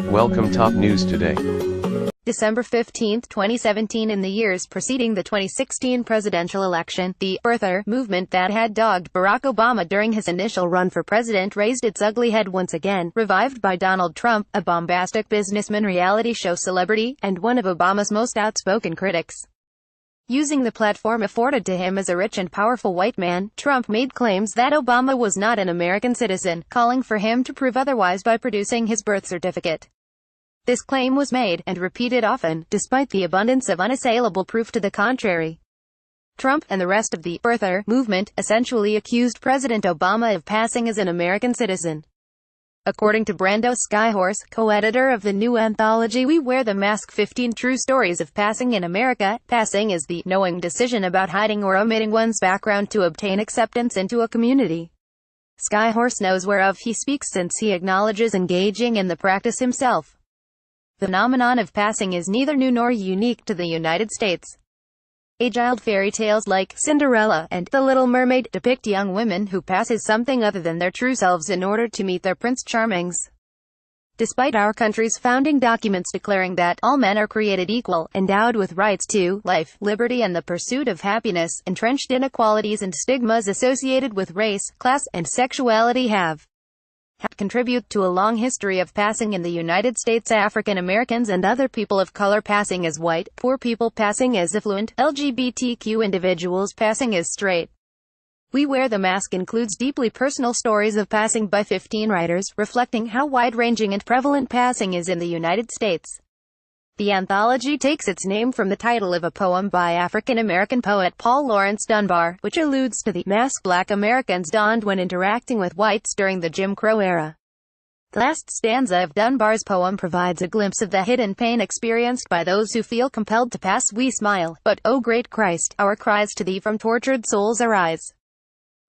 Welcome top news today. December 15, 2017. In the years preceding the 2016 presidential election, the birther movement that had dogged Barack Obama during his initial run for president raised its ugly head once again, revived by Donald Trump, a bombastic businessman, reality show celebrity, and one of Obama's most outspoken critics. Using the platform afforded to him as a rich and powerful white man, Trump made claims that Obama was not an American citizen, calling for him to prove otherwise by producing his birth certificate. This claim was made, and repeated often, despite the abundance of unassailable proof to the contrary. Trump, and the rest of the birther movement, essentially accused President Obama of passing as an American citizen. According to Brando Skyhorse, co-editor of the new anthology We Wear the Mask, 15 True Stories of Passing in America, passing is the knowing decision about hiding or omitting one's background to obtain acceptance into a community. Skyhorse knows whereof he speaks since he acknowledges engaging in the practice himself. The phenomenon of passing is neither new nor unique to the United States. Age-old fairy tales like Cinderella and The Little Mermaid depict young women who pass as something other than their true selves in order to meet their Prince Charmings. Despite our country's founding documents declaring that all men are created equal, endowed with rights to life, liberty and the pursuit of happiness, entrenched inequalities and stigmas associated with race, class, and sexuality have contribute to a long history of passing in the United States. African Americans and other people of color passing as white, poor people passing as affluent, LGBTQ individuals passing as straight. We Wear the Mask includes deeply personal stories of passing by 15 writers, reflecting how wide-ranging and prevalent passing is in the United States. The anthology takes its name from the title of a poem by African-American poet Paul Laurence Dunbar, which alludes to the mask Black Americans donned when interacting with whites during the Jim Crow era. The last stanza of Dunbar's poem provides a glimpse of the hidden pain experienced by those who feel compelled to pass. We smile, but, O great Christ, our cries to thee from tortured souls arise.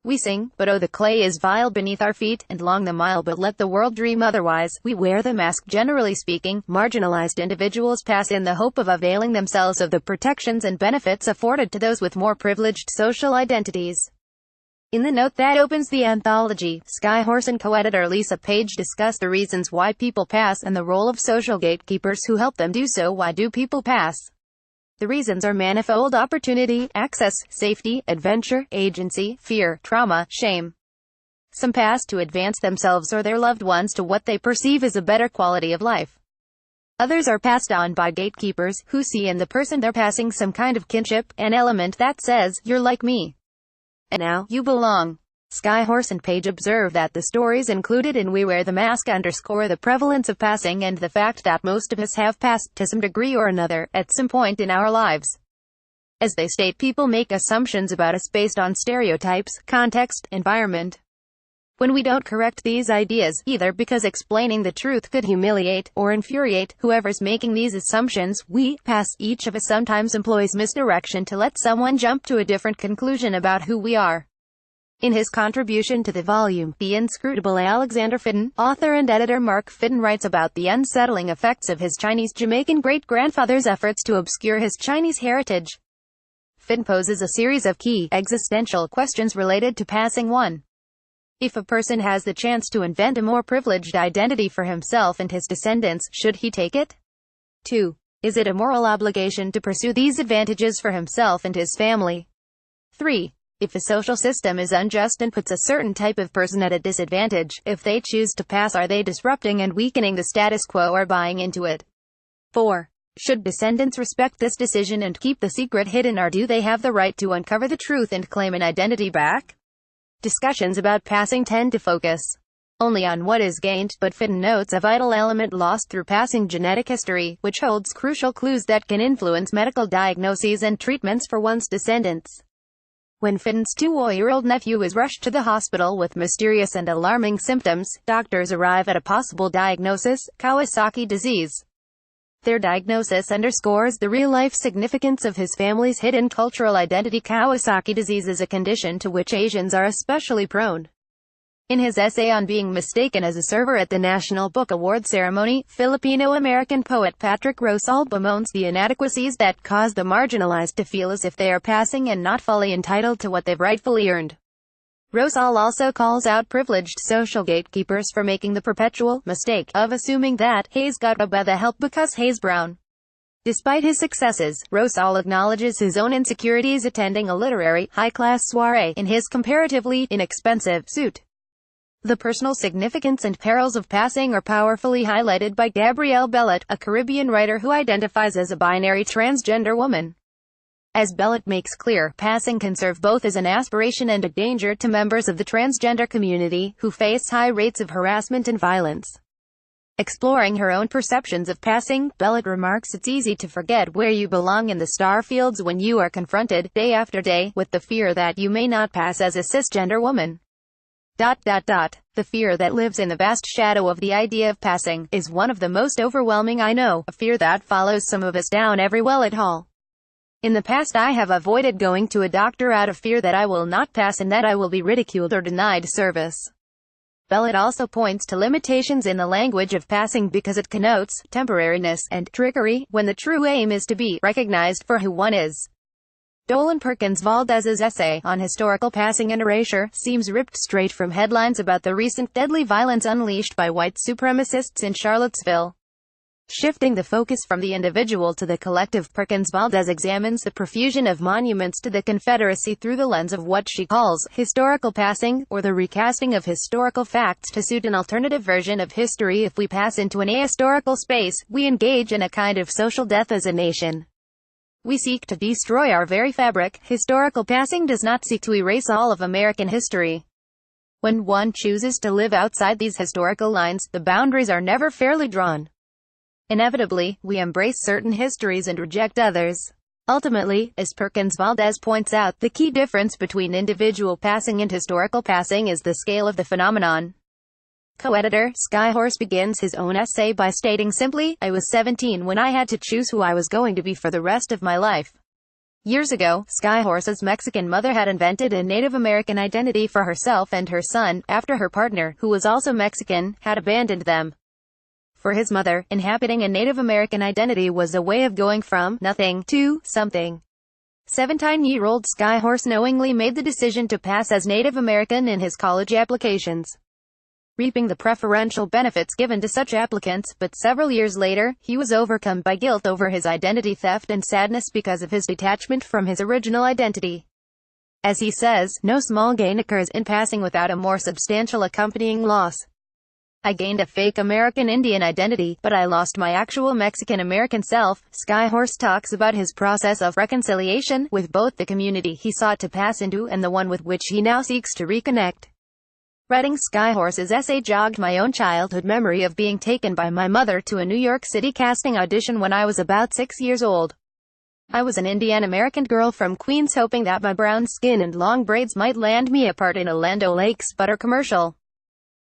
We sing, but oh the clay is vile beneath our feet, and long the mile, but let the world dream otherwise. We wear the mask. Generally speaking, marginalized individuals pass in the hope of availing themselves of the protections and benefits afforded to those with more privileged social identities. In the note that opens the anthology, Skyhorse and co-editor Lisa Page discuss the reasons why people pass and the role of social gatekeepers who help them do so. Why do people pass? The reasons are manifold: opportunity, access, safety, adventure, agency, fear, trauma, shame. Some pass to advance themselves or their loved ones to what they perceive as a better quality of life. Others are passed on by gatekeepers, who see in the person they're passing some kind of kinship, an element that says, you're like me. And now, you belong. Skyhorse and Page observe that the stories included in We Wear the Mask underscore the prevalence of passing and the fact that most of us have passed, to some degree or another, at some point in our lives. As they state, people make assumptions about us based on stereotypes, context, environment. When we don't correct these ideas, either because explaining the truth could humiliate, or infuriate, whoever's making these assumptions, we pass. Each of us sometimes employs misdirection to let someone jump to a different conclusion about who we are. In his contribution to the volume, The Inscrutable Alexander Fitton, author and editor Mark Fitton writes about the unsettling effects of his Chinese-Jamaican great-grandfather's efforts to obscure his Chinese heritage. Fitton poses a series of key, existential questions related to passing. 1. If a person has the chance to invent a more privileged identity for himself and his descendants, should he take it? 2. Is it a moral obligation to pursue these advantages for himself and his family? 3. If a social system is unjust and puts a certain type of person at a disadvantage, if they choose to pass, are they disrupting and weakening the status quo or buying into it? 4. Should descendants respect this decision and keep the secret hidden, or do they have the right to uncover the truth and claim an identity back? Discussions about passing tend to focus only on what is gained, but Fitton notes a vital element lost through passing: genetic history, which holds crucial clues that can influence medical diagnoses and treatments for one's descendants. When Fitton's 2-year-old nephew is rushed to the hospital with mysterious and alarming symptoms, doctors arrive at a possible diagnosis: Kawasaki disease. Their diagnosis underscores the real-life significance of his family's hidden cultural identity. Kawasaki disease is a condition to which Asians are especially prone. In his essay on being mistaken as a server at the National Book Award ceremony, Filipino-American poet Patrick Rosalba bemoans the inadequacies that cause the marginalized to feel as if they are passing and not fully entitled to what they've rightfully earned. Rosal also calls out privileged social gatekeepers for making the perpetual mistake of assuming that Hayes got by the help because Hayes brown. Despite his successes, Rosal acknowledges his own insecurities attending a literary, high-class soiree in his comparatively inexpensive suit. The personal significance and perils of passing are powerfully highlighted by Gabrielle Bellot, a Caribbean writer who identifies as a binary transgender woman. As Bellot makes clear, passing can serve both as an aspiration and a danger to members of the transgender community, who face high rates of harassment and violence. Exploring her own perceptions of passing, Bellot remarks it's easy to forget where you belong in the star fields when you are confronted, day after day, with the fear that you may not pass as a cisgender woman. The fear that lives in the vast shadow of the idea of passing is one of the most overwhelming I know, a fear that follows some of us down every well at all. In the past I have avoided going to a doctor out of fear that I will not pass and that I will be ridiculed or denied service. Bellot also points to limitations in the language of passing because it connotes temporariness and trickery, when the true aim is to be recognized for who one is. Dolan Perkins Valdez's essay on historical passing and erasure seems ripped straight from headlines about the recent deadly violence unleashed by white supremacists in Charlottesville. Shifting the focus from the individual to the collective, Perkins Valdez examines the profusion of monuments to the Confederacy through the lens of what she calls historical passing, or the recasting of historical facts to suit an alternative version of history. If we pass into an ahistorical space, we engage in a kind of social death as a nation. We seek to destroy our very fabric. Historical passing does not seek to erase all of American history. When one chooses to live outside these historical lines, the boundaries are never fairly drawn. Inevitably, we embrace certain histories and reject others. Ultimately, as Perkins Valdez points out, the key difference between individual passing and historical passing is the scale of the phenomenon. Co-editor Skyhorse begins his own essay by stating simply, "I was 17 when I had to choose who I was going to be for the rest of my life." Years ago, Skyhorse's Mexican mother had invented a Native American identity for herself and her son, after her partner, who was also Mexican, had abandoned them. For his mother, inhabiting a Native American identity was a way of going from nothing to something. 17-year-old Skyhorse knowingly made the decision to pass as Native American in his college applications, reaping the preferential benefits given to such applicants, but several years later, he was overcome by guilt over his identity theft and sadness because of his detachment from his original identity. As he says, no small gain occurs in passing without a more substantial accompanying loss. I gained a fake American Indian identity, but I lost my actual Mexican American self. Skyhorse talks about his process of reconciliation with both the community he sought to pass into and the one with which he now seeks to reconnect. Writing Skyhorse's essay jogged my own childhood memory of being taken by my mother to a New York City casting audition when I was about 6 years old. I was an Indian American girl from Queens, hoping that my brown skin and long braids might land me a part in a Land O'Lakes butter commercial.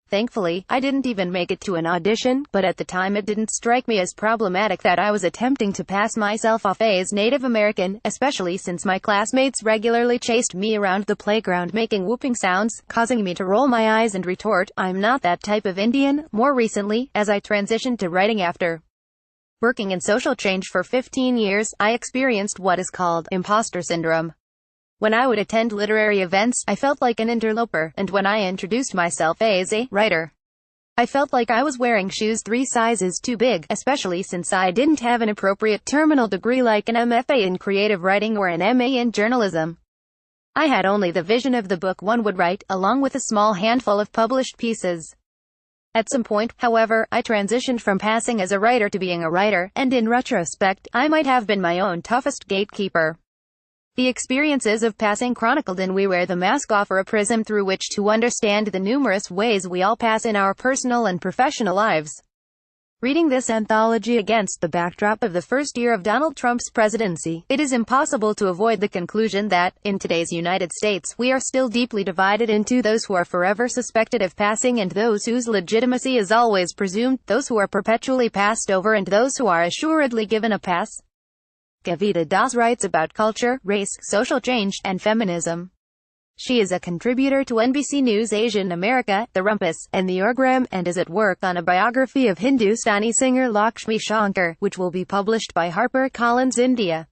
Thankfully, I didn't even make it to an audition, but at the time it didn't strike me as problematic that I was attempting to pass myself off as Native American, especially since my classmates regularly chased me around the playground making whooping sounds, causing me to roll my eyes and retort, "I'm not that type of Indian." More recently, as I transitioned to writing after working in social change for 15 years, I experienced what is called imposter syndrome. When I would attend literary events, I felt like an interloper, and when I introduced myself as a writer, I felt like I was wearing shoes 3 sizes too big, especially since I didn't have an appropriate terminal degree like an MFA in creative writing or an MA in journalism. I had only the vision of the book one would write, along with a small handful of published pieces. At some point, however, I transitioned from passing as a writer to being a writer, and in retrospect, I might have been my own toughest gatekeeper. The experiences of passing chronicled in We Wear the Mask offer a prism through which to understand the numerous ways we all pass in our personal and professional lives. Reading this anthology against the backdrop of the first year of Donald Trump's presidency, it is impossible to avoid the conclusion that, in today's United States, we are still deeply divided into those who are forever suspected of passing and those whose legitimacy is always presumed, those who are perpetually passed over and those who are assuredly given a pass. Kavita Das writes about culture, race, social change, and feminism. She is a contributor to NBC News Asian America, The Rumpus, and The Orgram, and is at work on a biography of Hindustani singer Lakshmi Shankar, which will be published by HarperCollins India.